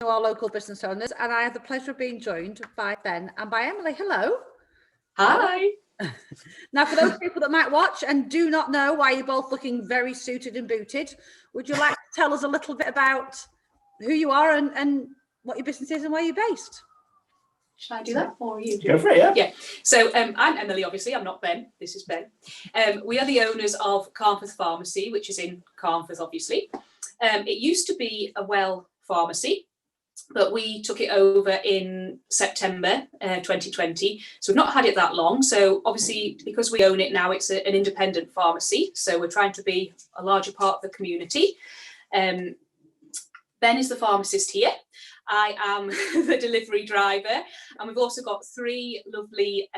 to our local business owners, and I have the pleasure of being joined by Ben and by Emily. Hello. Hi. Now, for those people that might watch and do not know why you're both looking very suited and booted, would you like to tell us a little bit about who you are and what your business is and where you're based? Should I do that or you? Go for it, yeah. Yeah. So I'm Emily, obviously. I'm not Ben. This is Ben. We are the owners of Carnforth Pharmacy, which is in Carnforth, obviously. It used to be a well pharmacy, but we took it over in September 2020. So we've not had it that long. So obviously, because we own it now, it's an independent pharmacy. So we're trying to be a larger part of the community. Ben is the pharmacist here. I am the delivery driver. And we've also got three lovely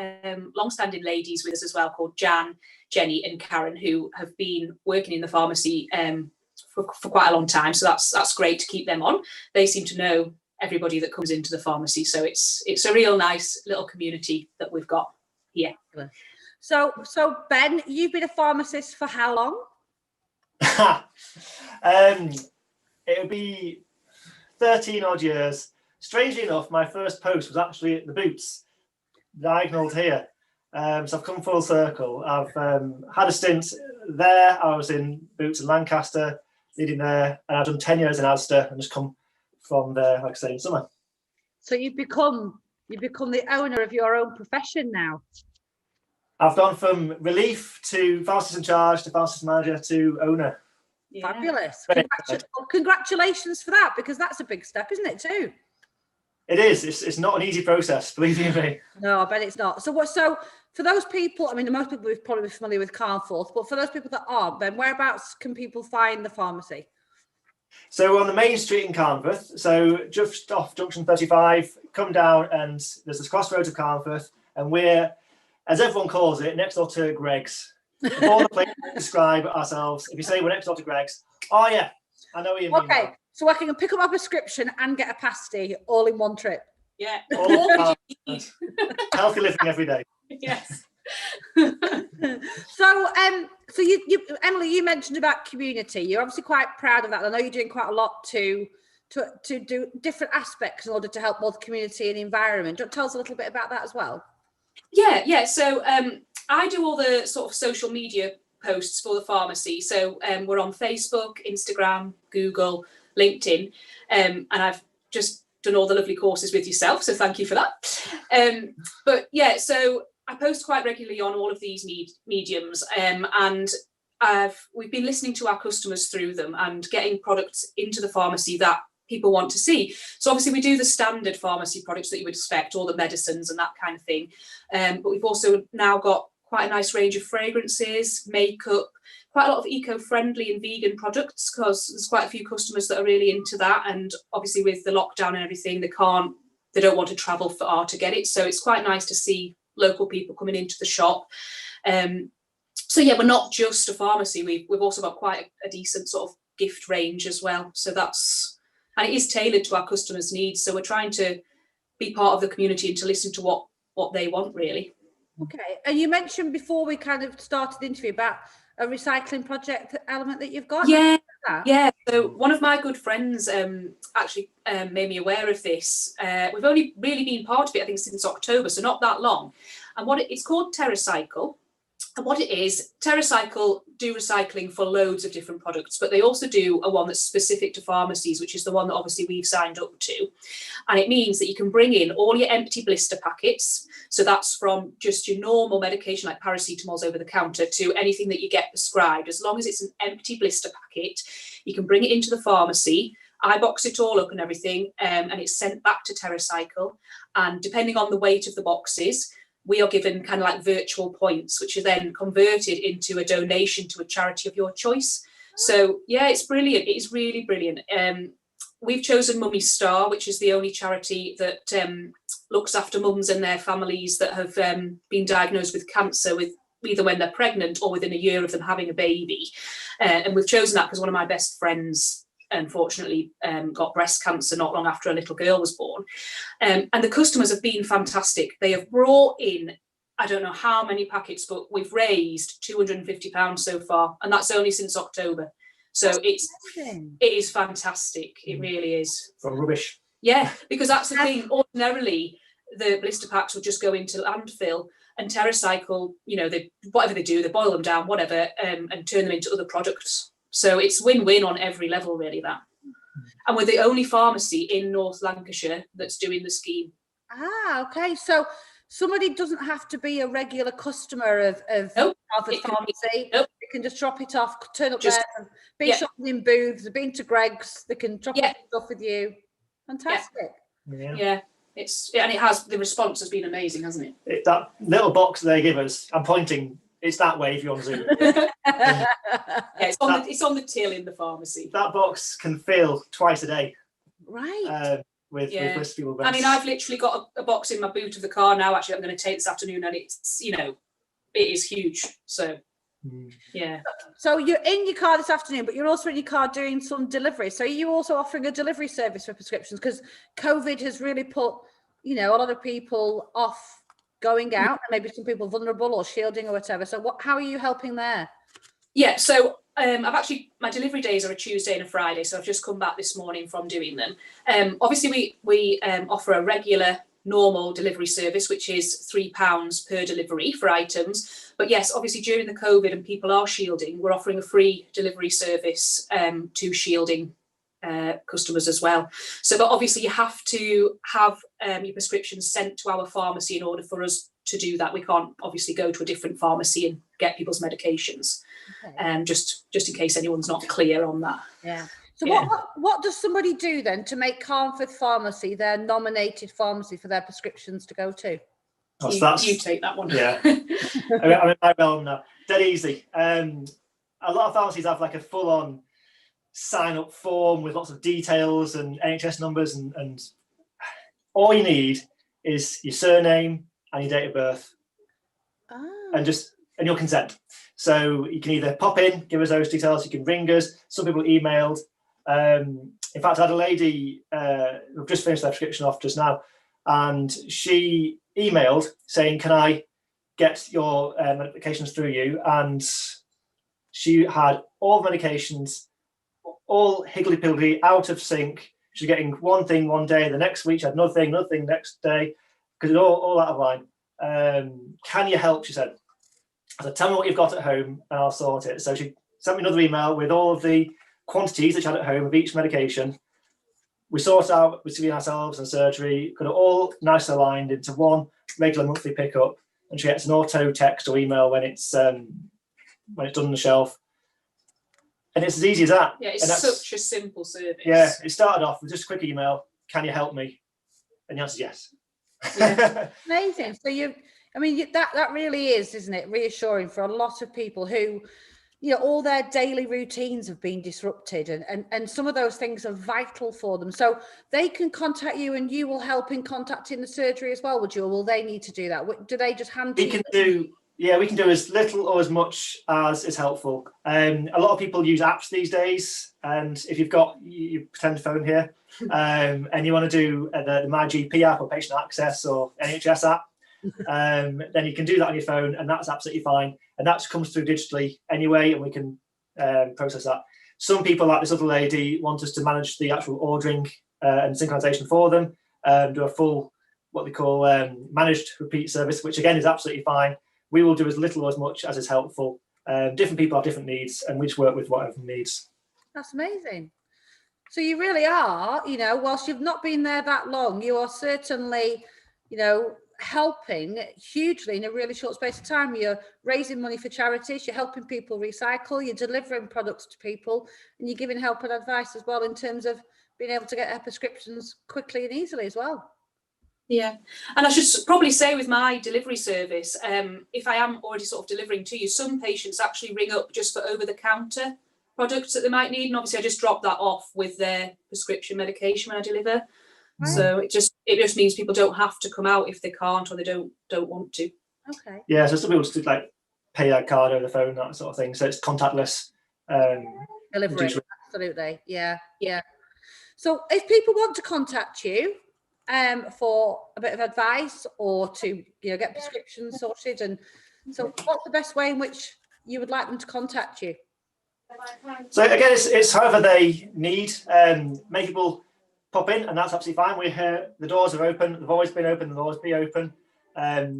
long-standing ladies with us as well, called Jan, Jenny and Karen, who have been working in the pharmacy for quite a long time. So that's great to keep them on. They seem to know everybody that comes into the pharmacy. So it's a real nice little community that we've got here. So Ben, you've been a pharmacist for how long? It would be 13 odd years. Strangely enough, my first post was actually at the Boots, diagonal here. So I've come full circle. I've had a stint there. I was in Boots in Lancaster, leading there, and I've done 10 years in Asda and just come from there, like I say, in summer. So you've become the owner of your own profession now. I've gone from relief to pharmacist in charge to pharmacist manager to owner. Yeah. Fabulous. Congratulations for that, because that's a big step, isn't it, too? It is. It's not an easy process, believe you me. No, I bet it's not. So for those people, I mean, most people are probably familiar with Carnforth, but for those people that aren't, then whereabouts can people find the pharmacy? So we're on the main street in Carnforth, so just off junction 35, come down and there's this crossroads of Carnforth, and we're, as everyone calls it, next door to Greg's. Of all the places to describe ourselves, if you say we're next door to Greg's, oh yeah, I know what you mean. Okay, so I can pick up my prescription and get a pasty all in one trip. Yeah. Healthy living every day. Yes. So you Emily, you mentioned about community. You're obviously quite proud of that. I know you're doing quite a lot to do different aspects in order to help both community and environment. Do you want to tell us a little bit about that as well? Yeah. So I do all the sort of social media posts for the pharmacy. So we're on Facebook, Instagram, Google, LinkedIn, and I've just done all the lovely courses with yourself. So thank you for that. But yeah, so I post quite regularly on all of these mediums, and we've been listening to our customers through them and getting products into the pharmacy that people want to see. So obviously we do the standard pharmacy products that you would expect, all the medicines and that kind of thing. But we've also now got quite a nice range of fragrances, makeup, quite a lot of eco-friendly and vegan products, because there's quite a few customers that are really into that. And obviously with the lockdown and everything, they don't want to travel far to get it. So it's quite nice to see local people coming into the shop. So yeah, we're not just a pharmacy. We've also got quite a decent sort of gift range as well. So and it is tailored to our customers' needs. So we're trying to be part of the community and to listen to what they want, really. Okay. And you mentioned before we kind of started the interview about a recycling project element that you've got. Yeah. So one of my good friends actually made me aware of this. We've only really been part of it, I think, since October, so not that long. And it's called TerraCycle. And what it is, TerraCycle do recycling for loads of different products, but they also do a one that's specific to pharmacies, which is the one that obviously we've signed up to. And it means that you can bring in all your empty blister packets. So that's from just your normal medication like paracetamols over the counter to anything that you get prescribed. As long as it's an empty blister packet, you can bring it into the pharmacy. I box it all up and everything, and it's sent back to TerraCycle. And depending on the weight of the boxes, we are given kind of like virtual points, which are then converted into a donation to a charity of your choice. So yeah, it's brilliant. It is really brilliant. We've chosen Mummy's Star, which is the only charity that looks after mums and their families that have been diagnosed with cancer, with either when they're pregnant or within a year of them having a baby. And we've chosen that because one of my best friends unfortunately got breast cancer not long after a little girl was born. And the customers have been fantastic. They have brought in, I don't know how many packets, but we've raised £250 so far, and that's only since October. So it is fantastic. It really is. From rubbish. Yeah, because that's the thing. Ordinarily, the blister packs would just go into landfill, and TerraCycle, whatever they do, they boil them down, whatever, and turn them into other products. So it's win-win on every level, really, that. And we're the only pharmacy in North Lancashire that's doing the scheme. Ah, okay. So somebody doesn't have to be a regular customer of Carnforth Pharmacy. Nope. They can just drop it off, turn up there, be shopping in booths, they've been to Greg's, they can drop off stuff with you. Fantastic. Yeah. And it has, the response has been amazing, hasn't it? That little box they give us, I'm pointing, it's that way if you're on Zoom. It's on the till in the pharmacy. That box can fill twice a day. Right. With blister people. I mean, I've literally got a box in my boot of the car now. Actually, I'm going to take this afternoon, and it's, it is huge. So, yeah. So you're in your car this afternoon, but you're also in your car doing some delivery. So are you also offering a delivery service for prescriptions? Because COVID has really put, a lot of people off going out, and maybe some people vulnerable or shielding or whatever. So how are you helping there? Yeah, so I've actually, my delivery days are a Tuesday and a Friday, so I've just come back this morning from doing them. Obviously, we offer a regular, normal delivery service, which is £3 per delivery for items. But yes, obviously during the COVID and people are shielding, we're offering a free delivery service to shielding customers as well. So, but obviously you have to have your prescriptions sent to our pharmacy in order for us to do that. We can't obviously go to a different pharmacy and get people's medications. Okay. Just in case anyone's not clear on that. Yeah. So what does somebody do then to make Carnforth Pharmacy their nominated pharmacy for their prescriptions to go to? You take that one. Yeah. I'm in my realm now. Dead easy. A lot of pharmacies have like a full-on sign-up form with lots of details and NHS numbers, and all you need is your surname and your date of birth, and your consent. So you can either pop in, give us those details, you can ring us. Some people emailed. In fact, I had a lady who just finished their prescription off just now, and she emailed saying, can I get your medications through you? And she had all medications, all higgledy-piggledy, out of sync. She was getting one thing one day, the next week she had another thing next day, because it's all out of line. Can you help? She said. I said, tell me what you've got at home and I'll sort it. So she sent me another email with all of the quantities that she had at home of each medication. We sort out between ourselves and surgery, got it all nicely aligned into one regular monthly pickup, and she gets an auto text or email when it's done on the shelf. And it's as easy as that. Yeah, it's such a simple service. Yeah, it started off with just a quick email, can you help me? And the answer is yes. Yeah. Amazing. So that really is, isn't it, reassuring for a lot of people who, all their daily routines have been disrupted, and some of those things are vital for them. So they can contact you, and you will help in contacting the surgery as well, would you? Or will they need to do that? Do they just hand we can do as little or as much as is helpful. A lot of people use apps these days, and if you've got your pretend phone here, and you want to do the My GP app or Patient Access or NHS app, then you can do that on your phone, and that's absolutely fine. And that comes through digitally anyway, and we can process that. Some people, like this other lady, want us to manage the actual ordering and synchronization for them, do a full, what they call managed repeat service, which again is absolutely fine. We will do as little or as much as is helpful. Different people have different needs, and we just work with whatever needs. That's amazing. So you really are, whilst you've not been there that long, you are certainly, helping hugely in a really short space of time. You're raising money for charities, you're helping people recycle, you're delivering products to people, and you're giving help and advice as well in terms of being able to get their prescriptions quickly and easily as well. Yeah, and I should probably say with my delivery service, if I am already sort of delivering to you, some patients actually ring up just for over-the-counter products that they might need, and obviously I just drop that off with their prescription medication when I deliver. Right. So it just means people don't have to come out if they can't or they don't want to. Okay. Yeah, so some people just like pay their card over the phone, that sort of thing. So it's contactless delivery. Absolutely. Yeah. So if people want to contact you for a bit of advice or to get prescriptions sorted, and so what's the best way in which you would like them to contact you? So again, it's however they need. Many people pop in, and that's absolutely fine. We're here. The doors are open. They've always been open. They'll always be open.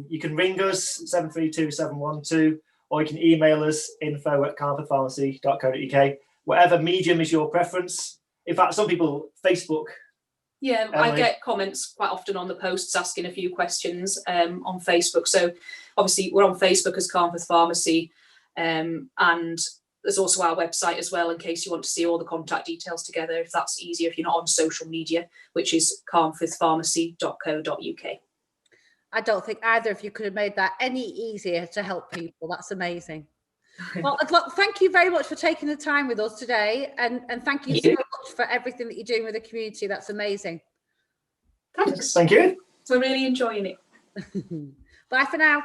You can ring us 732-712, or you can email us info@carnforthpharmacy.co.uk. Whatever medium is your preference. In fact, some people Facebook. Yeah, I get comments quite often on the posts asking a few questions on Facebook. So obviously we're on Facebook as Carnforth Pharmacy, and there's also our website as well, in case you want to see all the contact details together, if that's easier, if you're not on social media, which is carnforthpharmacy.co.uk. I don't think either of you could have made that any easier to help people. That's amazing. Well, look, thank you very much for taking the time with us today, and thank you so much for everything that you're doing with the community. That's amazing. Thanks. Thank you. We're really enjoying it. Bye for now.